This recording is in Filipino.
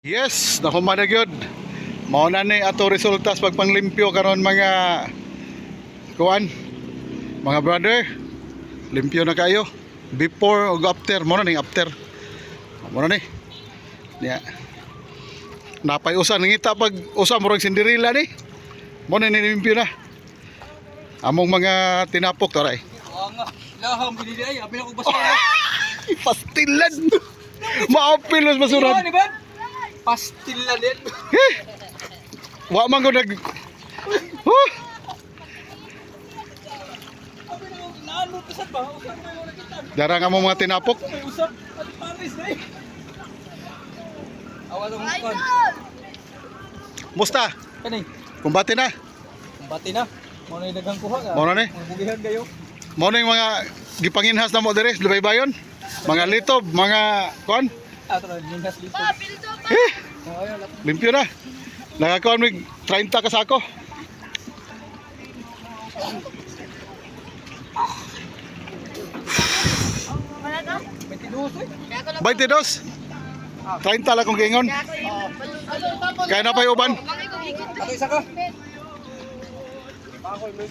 Yes, nakuha na gyud. Mao na ni ato resulta sa pagpanglimpyo karon mga kuan. Mga brother, limpyo na kayo. Before ug after, mo na ning after. Mo na ni. Nya. Napay usa nangita pag usa murag Cinderella ni. Mo na ni limpyo na. Among mga tinapok taray. nga, laham gini ay, abi na ko basura. Pastilan. Maapil mas basuran. Ano ba? Pastil na din. Wa man ko nag Abi na ko naan mo pisat ba? Usap mo yung nakita. Darang among mga tinapok. May usap at Paris na eh. Awal ang kon. Musta? Kani, Kumbati na. kumbati na. Mo na dagang kuha ka. Mo na ni. Bugihan kayo. Mao na yung mga gipanginhas na mo dire, Lubaybayon. Mga litob, mga kon. Atro ningas dito. Ayo lap. Limpyo na. Nakakuan mig 30 ka sako. May tinusoy. 22. 30 lang kong gingon. Kaya na pa yung uban. Ato isa ka. Bakoy mo